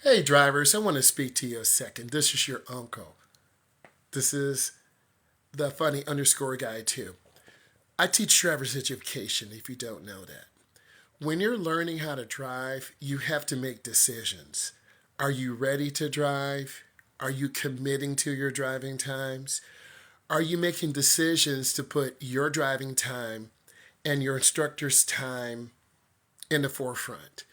Hey drivers, I want to speak to you a second. This is your uncle. This is the funny underscore guy too. I teach driver's education if you don't know that. When you're learning how to drive, you have to make decisions. Are you ready to drive? Are you committing to your driving times? Are you making decisions to put your driving time and your instructor's time in the forefront?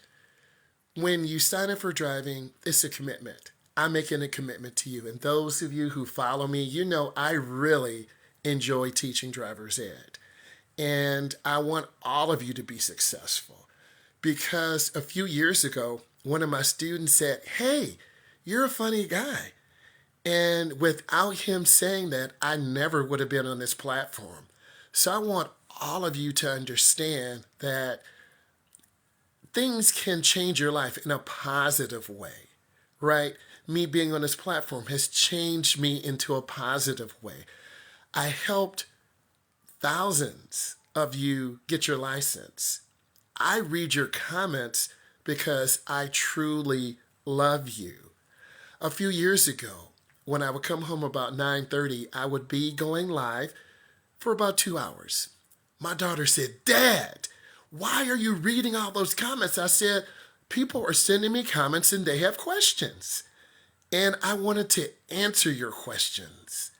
When you sign up for driving, it's a commitment. I'm making a commitment to you. And those of you who follow me, you know I really enjoy teaching driver's ed. And I want all of you to be successful. Because a few years ago, one of my students said, "Hey, you're a funny guy." And without him saying that, I never would have been on this platform. So I want all of you to understand that things can change your life in a positive way, right? Me being on this platform has changed me into a positive way. I helped thousands of you get your license. I read your comments because I truly love you. A few years ago, when I would come home about 9:30, I would be going live for about 2 hours. My daughter said, "Dad, why are you reading all those comments?" I said, "People are sending me comments and they have questions. And I wanted to answer your questions.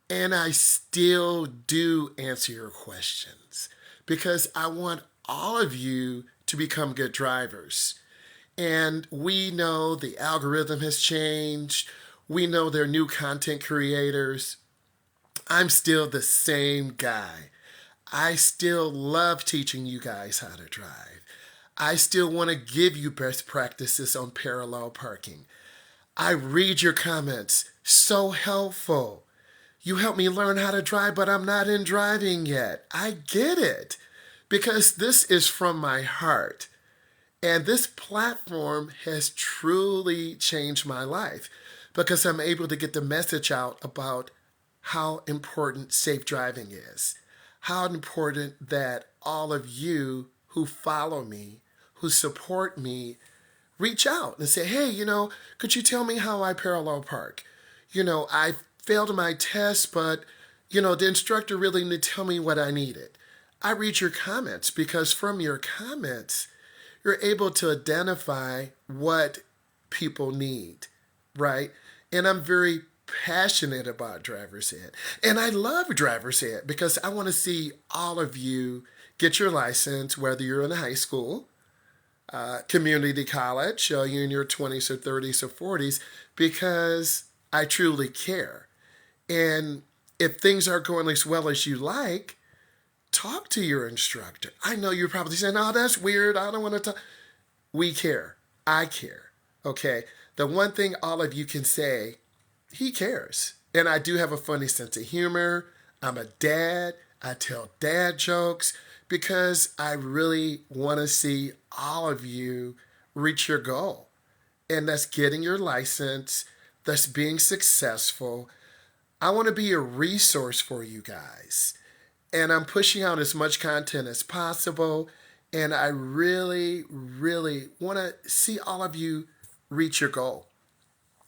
And I still do answer your questions because I want all of you to become good drivers. And we know the algorithm has changed. We know there are new content creators. I'm still the same guy. I still love teaching you guys how to drive. I still want to give you best practices on parallel parking. I read your comments. So helpful. You help me learn how to drive, but I'm not in driving yet. I get it because this is from my heart. And this platform has truly changed my life because I'm able to get the message out about how important safe driving is, how important that all of you who follow me, who support me, reach out and say, "Hey, could you tell me how I parallel park? I failed my test, but, the instructor really didn't tell me what I needed." I read your comments because from your comments, you're able to identify what people need, right? And I'm very passionate about driver's ed. And I love driver's ed because I want to see all of you get your license, whether you're in high school, community college, you're in your 20s or 30s or 40s, because I truly care. And if things aren't going as well as you like, talk to your instructor. I know you're probably saying, "Oh, that's weird. I don't want to talk." We care. I care. Okay. The one thing all of you can say, he cares. And I do have a funny sense of humor. I'm a dad. I tell dad jokes because I really want to see all of you reach your goal. And that's getting your license, that's being successful. I want to be a resource for you guys. And I'm pushing out as much content as possible. And I really, really want to see all of you reach your goal.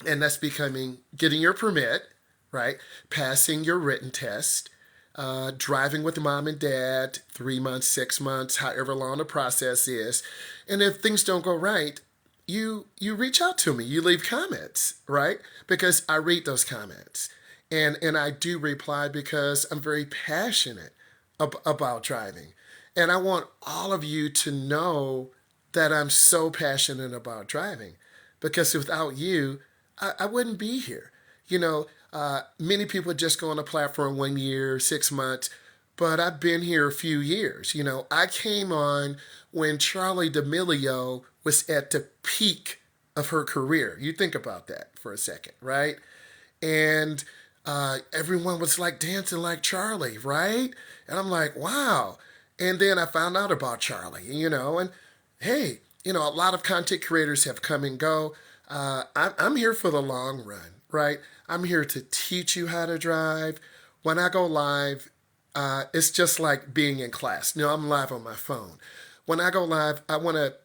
And that's becoming getting your permit, right? Passing your written test, driving with mom and dad, 3 months, 6 months, however long the process is. And if things don't go right, you reach out to me. You leave comments, right? Because I read those comments. And I do reply because I'm very passionate about driving. And I want all of you to know that I'm so passionate about driving because without you, I wouldn't be here. Many people just go on a platform 1 year, 6 months, but I've been here a few years. I came on when Charlie D'Amelio was at the peak of her career. You think about that for a second, right? And everyone was like dancing like Charlie, right? And I'm like, wow. And then I found out about Charlie, and hey, a lot of content creators have come and go. I'm here for the long run, right? I'm here to teach you how to drive. When I go live, it's just like being in class. I'm live on my phone. When I go live, I want to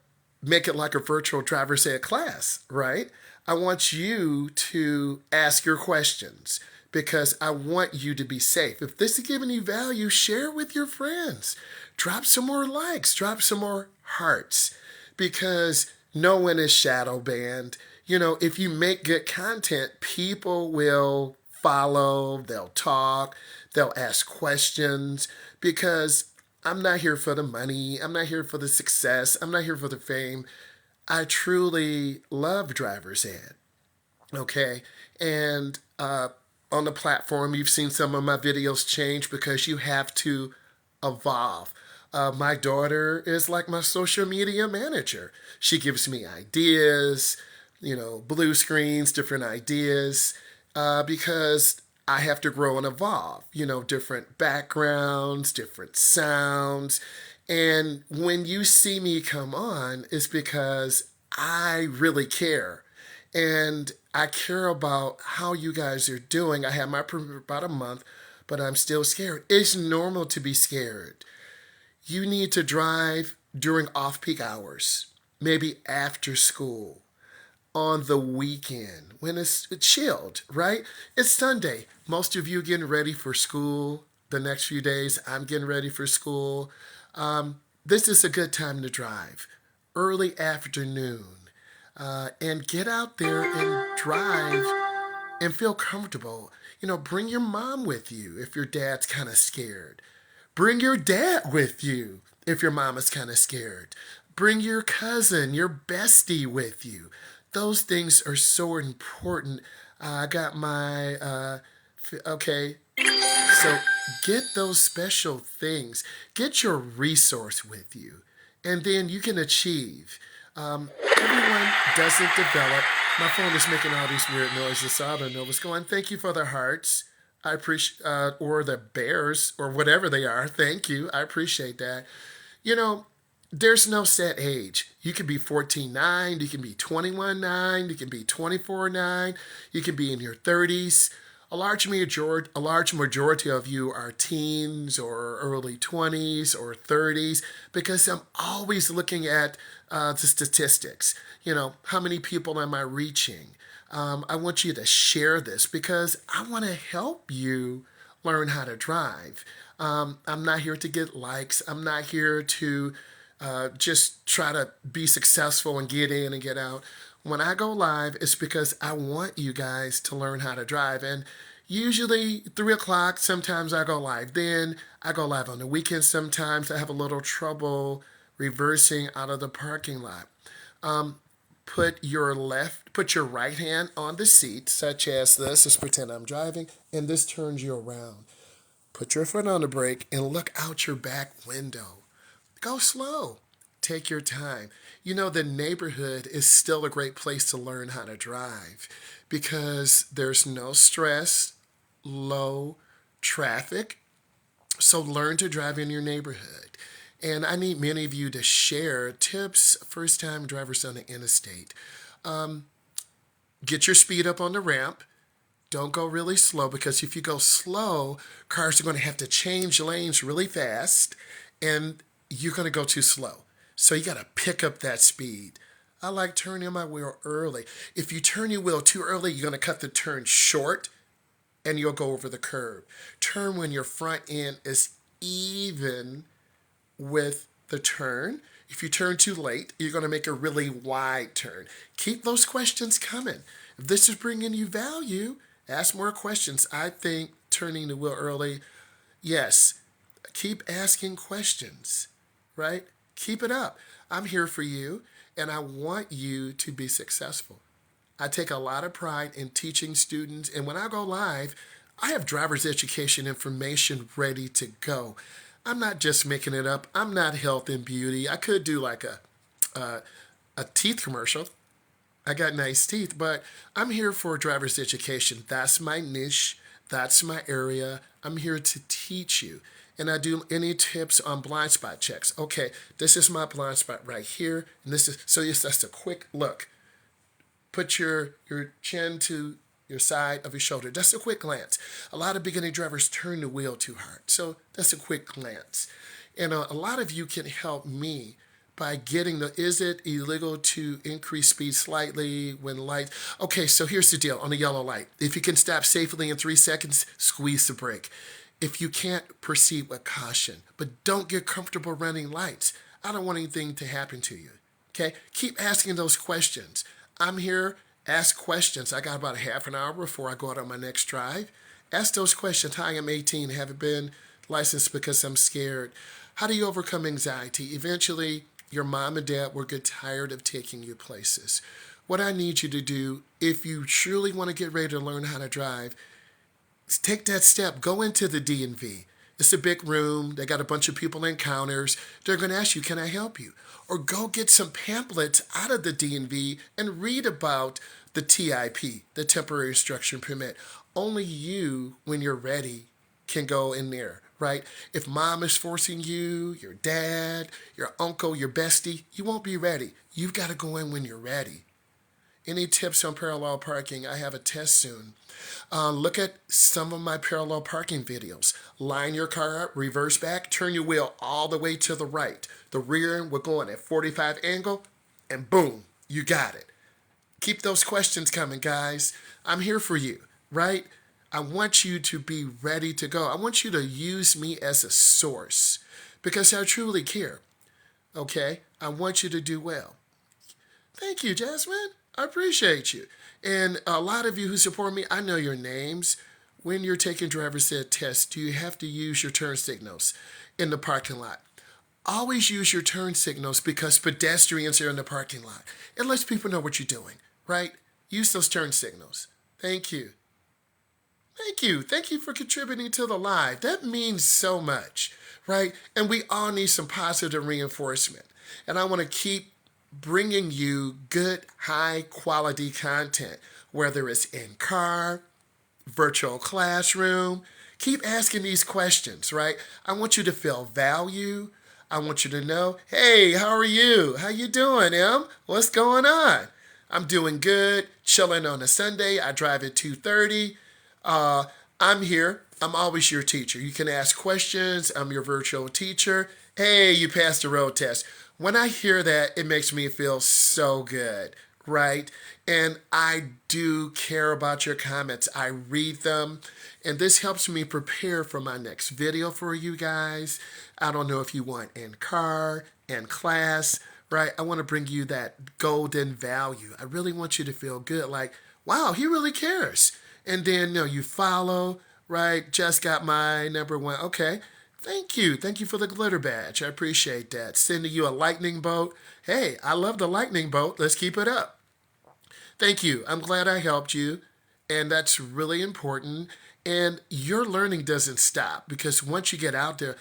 make it like a virtual driver's ed class, right? I want you to ask your questions because I want you to be safe. If this is giving you value, share it with your friends. Drop some more likes, drop some more hearts because no one is shadow banned. You know, if you make good content, people will follow, they'll talk, they'll ask questions because I'm not here for the money. I'm not here for the success. I'm not here for the fame. I truly love driver's ed. Okay. And on the platform, you've seen some of my videos change because you have to evolve. My daughter is like my social media manager. She gives me ideas, blue screens, different ideas, because I have to grow and evolve, different backgrounds, different sounds. And when you see me come on, it's because I really care. And I care about how you guys are doing. I had my for about a month, but I'm still scared. It's normal to be scared. You need to drive during off peak hours, maybe after school, on the weekend when it's chilled, right? It's Sunday. Most of you getting ready for school the next few days. I'm getting ready for school. This is a good time to drive. Early afternoon. And get out there and drive and feel comfortable. Bring your mom with you if your dad's kind of scared. Bring your dad with you if your mom is kind of scared. Bring your cousin, your bestie with you. Those things are so important. I got my, okay. So get those special things. Get your resource with you. And then you can achieve. Everyone doesn't develop. My phone is making all these weird noises, so I don't know what's going on. Thank you for the hearts. I appreciate, or the bears, or whatever they are. Thank you. I appreciate that. There's no set age. You can be 14.9, you can be 21.9, you can be 24.9, you can be in your 30s. A large majority of you are teens or early 20s or 30s because I'm always looking at the statistics. How many people am I reaching? I want you to share this because I want to help you learn how to drive. I'm not here to get likes. I'm not here to just try to be successful and get in and get out. When I go live, it's because I want you guys to learn how to drive. And usually 3 o'clock, sometimes I go live. Then I go live on the weekends sometimes. I have a little trouble reversing out of the parking lot. Put your right hand on the seat, such as this. Let's pretend I'm driving, and this turns you around. Put your foot on the brake and look out your back window. Go slow. Take your time. The neighborhood is still a great place to learn how to drive because there's no stress, low traffic. So learn to drive in your neighborhood. And I need many of you to share tips, first-time drivers on the interstate. Get your speed up on the ramp. Don't go really slow because if you go slow, cars are going to have to change lanes really fast and you're going to go too slow. So you got to pick up that speed. I like turning my wheel early. If you turn your wheel too early, you're going to cut the turn short and you'll go over the curb. Turn when your front end is even with the turn. If you turn too late, you're going to make a really wide turn. Keep those questions coming. If this is bringing you value, ask more questions. I think turning the wheel early, yes, keep asking questions, right? Keep it up. I'm here for you, and I want you to be successful. I take a lot of pride in teaching students, and when I go live, I have driver's education information ready to go. I'm not just making it up. I'm not health and beauty. I could do like a teeth commercial. I got nice teeth, but I'm here for driver's education. That's my niche. That's my area. I'm here to teach you. And I do any tips on blind spot checks. Okay, this is my blind spot right here. And this is, so yes, that's a quick look. Put your chin to your side of your shoulder. That's a quick glance. A lot of beginning drivers turn the wheel too hard. So that's a quick glance. And a lot of you can help me by getting is it illegal to increase speed slightly when light? Okay, so here's the deal on the yellow light. If you can stop safely in 3 seconds, squeeze the brake. If you can't, proceed with caution, but don't get comfortable running lights. I don't want anything to happen to you. Okay, keep asking those questions. I'm here, ask questions. I got about a half an hour before I go out on my next drive. Ask those questions. Hi, I'm 18, haven't been licensed because I'm scared. How do you overcome anxiety? Eventually, your mom and dad will get tired of taking you places. What I need you to do, if you truly want to get ready to learn how to drive, is take that step. Go into the DMV. It's a big room. They got a bunch of people in counters. They're going to ask you, can I help you? Or go get some pamphlets out of the DMV and read about the TIP, the Temporary Instruction Permit. Only you, when you're ready, can go in there, right? If mom is forcing you, your dad, your uncle, your bestie, you won't be ready. You've got to go in when you're ready. Any tips on parallel parking? I have a test soon. Look at some of my parallel parking videos. Line your car up, reverse back, turn your wheel all the way to the right. The rear end will go in at 45 angle, and boom, you got it. Keep those questions coming, guys. I'm here for you, right? I want you to be ready to go. I want you to use me as a source because I truly care, okay? I want you to do well. Thank you, Jasmine. I appreciate you. And a lot of you who support me, I know your names. When you're taking driver's ed tests, do you have to use your turn signals in the parking lot? Always use your turn signals because pedestrians are in the parking lot. It lets people know what you're doing, right? Use those turn signals. Thank you. Thank you. Thank you for contributing to the live. That means so much, right? And we all need some positive reinforcement. And I want to keep bringing you good, high quality content, whether it's in car, virtual classroom. Keep asking these questions, right? I want you to feel value. I want you to know, hey, how are you? How you doing, Em? What's going on? I'm doing good, chilling on a Sunday. I drive at 2:30. I'm here. I'm always your teacher. You can ask questions. I'm your virtual teacher. Hey, you passed the road test. When I hear that, it makes me feel so good, right? And I do care about your comments. I read them, and this helps me prepare for my next video for you guys. I don't know if you want in car, in class, right? I want to bring you that golden value. I really want you to feel good, like, wow, he really cares. And then, you follow, right? Just got my number one. Okay. Thank you. Thank you for the glitter badge. I appreciate that. Sending you a lightning bolt. Hey, I love the lightning bolt. Let's keep it up. Thank you. I'm glad I helped you. And that's really important. And your learning doesn't stop because once you get out there,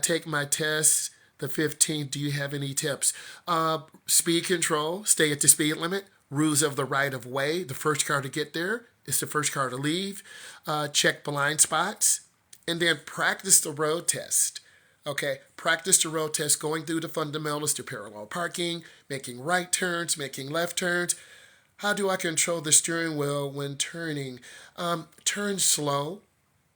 take my test, the 15th. Do you have any tips? Speed control, stay at the speed limit, rules of the right of way. The first car to get there is the first car to leave. Check blind spots. And then practice the road test. Okay, practice the road test going through the fundamentals to parallel parking, making right turns, making left turns. How do I control the steering wheel when turning? Turn slow,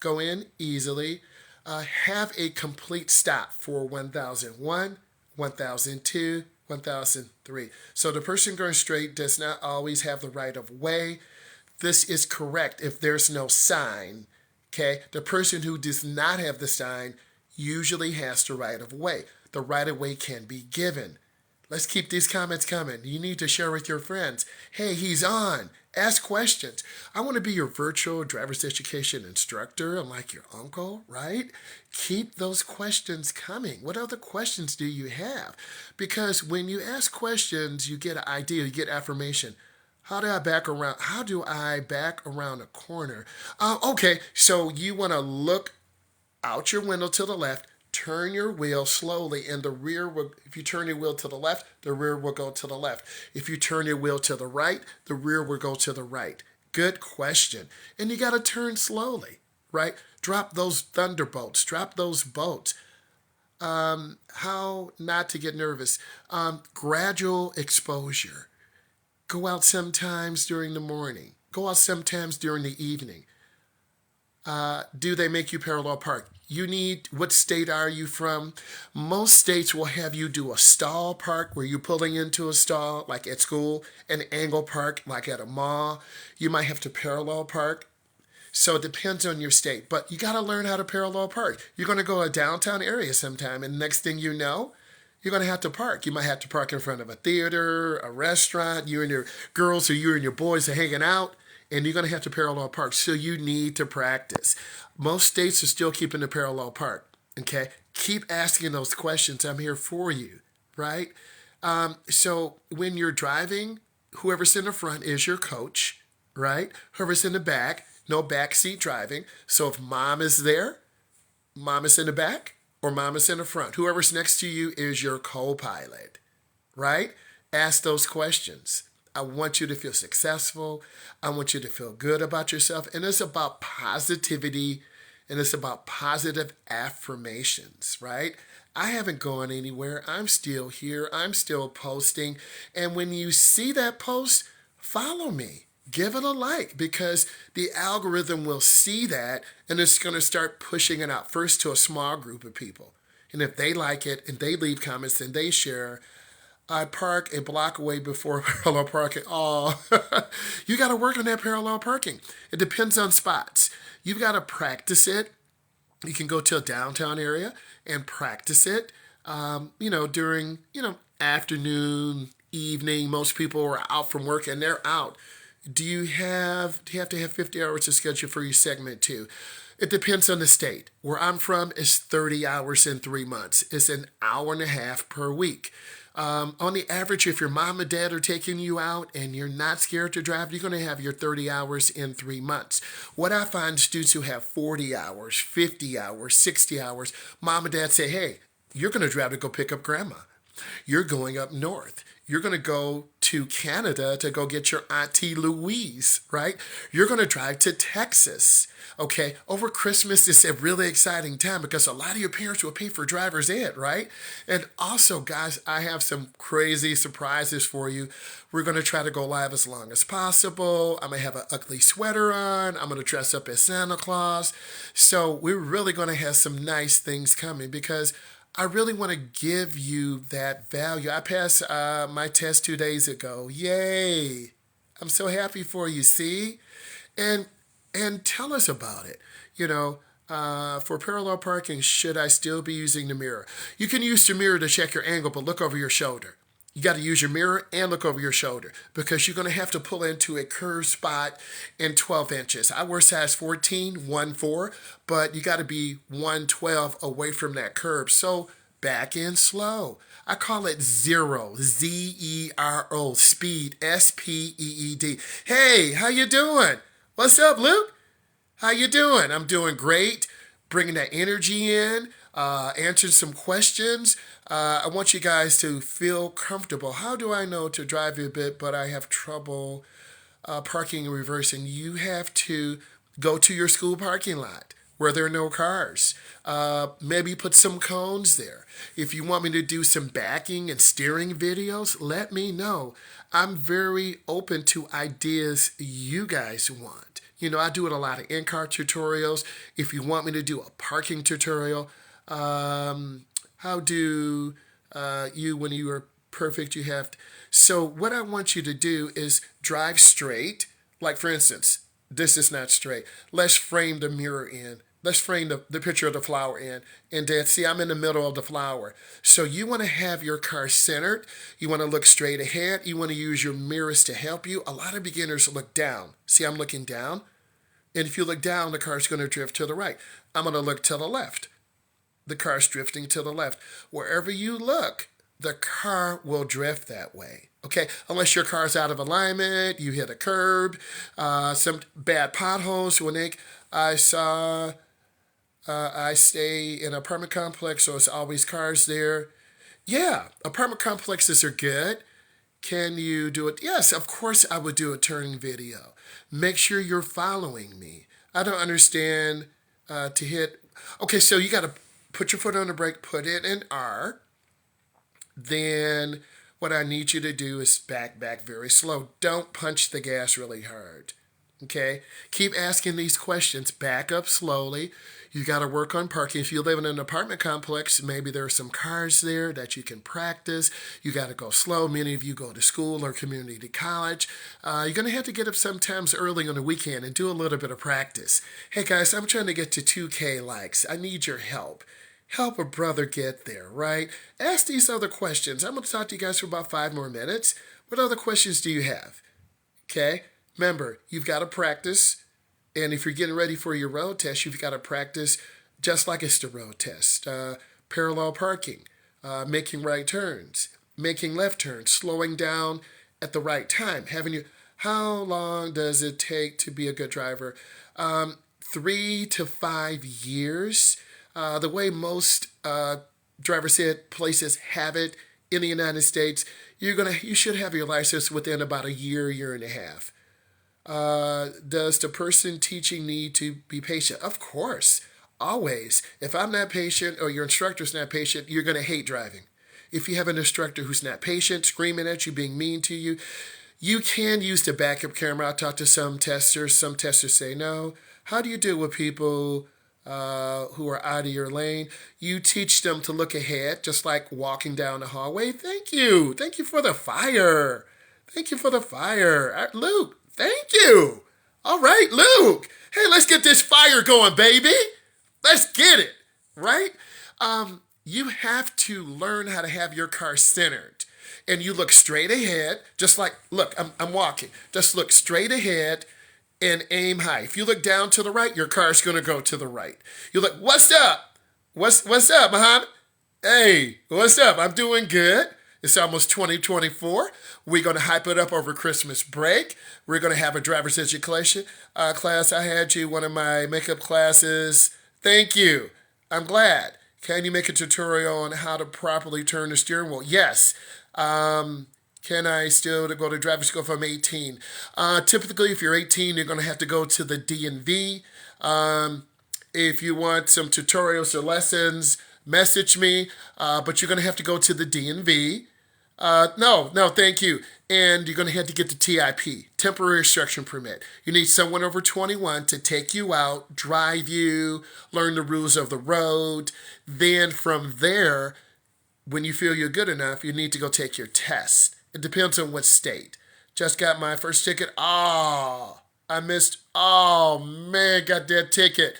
go in easily, have a complete stop for 1001, 1002, 1003. So the person going straight does not always have the right of way. This is correct if there's no sign. Okay, the person who does not have the sign usually has the right of way. The right of way can be given. Let's keep these comments coming. You need to share with your friends. Hey, he's on. Ask questions. I want to be your virtual driver's education instructor. I'm like your uncle, right? Keep those questions coming. What other questions do you have? Because when you ask questions, you get an idea, you get affirmation. How do I back around? How do I back around a corner? Okay, so you want to look out your window to the left, turn your wheel slowly, and the rear will, if you turn your wheel to the left, the rear will go to the left. If you turn your wheel to the right, the rear will go to the right. Good question. And you got to turn slowly, right? Drop those thunderbolts, drop those bolts. How not to get nervous. Gradual exposure. Go out sometimes during the morning. Go out sometimes during the evening. Do they make you parallel park? You need, what state are you from? Most states will have you do a stall park where you're pulling into a stall, like at school, an angle park, like at a mall. You might have to parallel park. So it depends on your state, but you got to learn how to parallel park. You're going to go to a downtown area sometime, and next thing you know, you're going to have to park. You might have to park in front of a theater, a restaurant. You and your girls or you and your boys are hanging out, and you're going to have to parallel park. So you need to practice. Most states are still keeping the parallel park. Okay, keep asking those questions. I'm here for you, right? So when you're driving, whoever's in the front is your coach, right? Whoever's in the back, no backseat driving. So if mom is there, mom is in the back, or mom is in the front. Whoever's next to you is your co-pilot, right? Ask those questions. I want you to feel successful. I want you to feel good about yourself. And it's about positivity and it's about positive affirmations, right? I haven't gone anywhere. I'm still here. I'm still posting. And when you see that post, follow me. Give it a like because the algorithm will see that and it's going to start pushing it out first to a small group of people. And if they like it and they leave comments and they share, I park a block away before parallel parking. Oh, you got to work on that parallel parking. It depends on spots. You've got to practice it. You can go to a downtown area and practice it. During afternoon, evening. Most people are out from work and they're out. Do you have to have 50 hours to schedule for your segment too? It depends on the state. Where I'm from is 30 hours in 3 months. It's an hour and a half per week. On the average, if your mom and dad are taking you out and you're not scared to drive, you're going to have your 30 hours in 3 months. What I find students who have 40 hours, 50 hours, 60 hours, mom and dad say, hey, you're going to drive to go pick up grandma. You're going up north. You're going to go to Canada to go get your Auntie Louise, right? You're going to drive to Texas, okay? Over Christmas is a really exciting time because a lot of your parents will pay for driver's ed, right? And also, guys, I have some crazy surprises for you. We're going to try to go live as long as possible. I'm going to have an ugly sweater on. I'm going to dress up as Santa Claus. So we're really going to have some nice things coming because I really want to give you that value. I passed my test 2 days ago. Yay. I'm so happy for you, see? And tell us about it. For parallel parking, should I still be using the mirror? You can use the mirror to check your angle, but look over your shoulder. You got to use your mirror and look over your shoulder because you're going to have to pull into a curved spot in 12 inches. I wear size 14, 1-4, but you got to be 112 away from that curve. So back in slow. I call it zero, Z-E-R-O, speed, S-P-E-E-D. Hey, how you doing? What's up, Luke? How you doing? I'm doing great. Bringing that energy in, answering some questions. I want you guys to feel comfortable. How do I know to drive a bit, but I have trouble parking and reversing? You have to go to your school parking lot where there are no cars. Maybe put some cones there. If you want me to do some backing and steering videos, let me know. I'm very open to ideas you guys want. I do a lot of in-car tutorials. If you want me to do a parking tutorial, how do you, when you are perfect, you have to. So what I want you to do is drive straight. Like, for instance, this is not straight. Let's frame the mirror in. Let's frame the picture of the flower in. And Dad, see, I'm in the middle of the flower. So you want to have your car centered. You want to look straight ahead. You want to use your mirrors to help you. A lot of beginners look down. See, I'm looking down. And if you look down, the car's going to drift to the right. I'm going to look to the left. The car's drifting to the left. Wherever you look, the car will drift that way. Okay, unless your car's out of alignment, you hit a curb, some bad potholes. I stay in an apartment complex, so it's always cars there. Yeah, apartment complexes are good. Can you do it? Yes, of course I would do a turning video. Make sure you're following me. I don't understand to hit. Okay, so you got to put your foot on the brake, put it in R. Then what I need you to do is back very slow. Don't punch the gas really hard. Okay? Keep asking these questions. Back up slowly. You got to work on parking. If you live in an apartment complex, maybe there are some cars there that you can practice. You got to go slow. Many of you go to school or community college. You're going to have to get up sometimes early on the weekend and do a little bit of practice. Hey guys, I'm trying to get to 2K likes. I need your help. Help a brother get there, right? Ask these other questions. I'm going to talk to you guys for about 5 more minutes. What other questions do you have? Okay? Remember, you've got to practice. And if you're getting ready for your road test, you've got to practice just like it's the road test. Parallel parking, making right turns, making left turns, slowing down at the right time. How long does it take to be a good driver? 3 to 5 years. The way most driver's ed places have it in the United States, you should have your license within about a year, year and a half. Does the person teaching need to be patient? Of course, always. If I'm not patient or your instructor's not patient, you're going to hate driving. If you have an instructor who's not patient, screaming at you, being mean to you, you can use the backup camera. I talked to some testers. Some testers say no. How do you deal with people who are out of your lane? You teach them to look ahead, just like walking down the hallway. Thank you. Thank you for the fire. Thank you for the fire. Luke, thank you. All right, Luke. Hey, let's get this fire going, baby. Let's get it, right? You have to learn how to have your car centered. And you look straight ahead, just like, look, I'm walking. Just look straight ahead and aim high. If you look down to the right, your car's going to go to the right. You look, what's up? What's up, Muhammad? Hey, what's up? I'm doing good. It's almost 2024. We're going to hype it up over Christmas break. We're going to have a driver's education class. I had you one of my makeup classes. Thank you. I'm glad. Can you make a tutorial on how to properly turn the steering wheel? Yes. Can I still go to driver's school if I'm 18? Typically, if you're 18, you're going to have to go to the DMV. If you want some tutorials or lessons, message me. But you're going to have to go to the DMV. No, thank you. And you're going to have to get the TIP, temporary instruction permit. You need someone over 21 to take you out, drive you, learn the rules of the road. Then from there, when you feel you're good enough, you need to go take your test. It depends on what state. Just got my first ticket. Oh, I missed. Oh, man, got that ticket.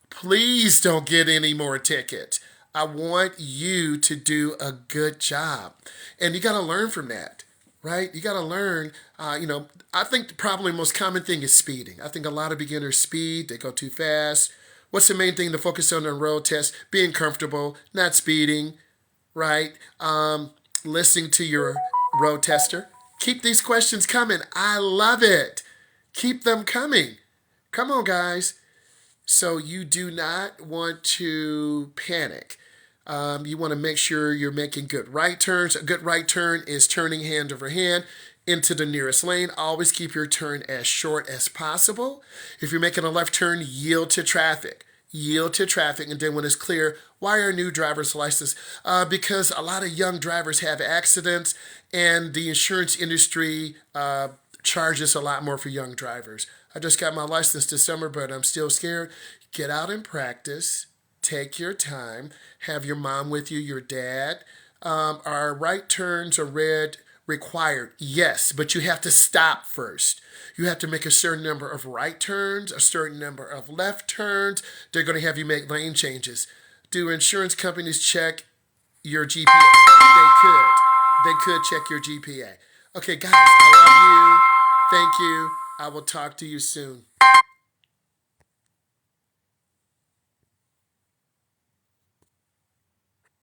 Please don't get any more tickets. I want you to do a good job. And you got to learn from that, right? You got to learn, I think probably the most common thing is speeding. I think a lot of beginners speed, they go too fast. What's the main thing to focus on road test? Being comfortable, not speeding, right? Listening to your road tester. Keep these questions coming. I love it. Keep them coming. Come on, guys. So you do not want to panic. You want to make sure you're making good right turns. A good right turn is turning hand over hand into the nearest lane. Always keep your turn as short as possible. If you're making a left turn, yield to traffic. Yield to traffic, and then when it's clear, why are new driver's license? Because a lot of young drivers have accidents, and the insurance industry charges a lot more for young drivers. I just got my license this summer, but I'm still scared. Get out and practice. Take your time. Have your mom with you, your dad. Are right turns or red required? Yes, but you have to stop first. You have to make a certain number of right turns, a certain number of left turns. They're going to have you make lane changes. Do insurance companies check your GPA? They could. They could check your GPA. Okay, guys, I love you. Thank you. I will talk to you soon.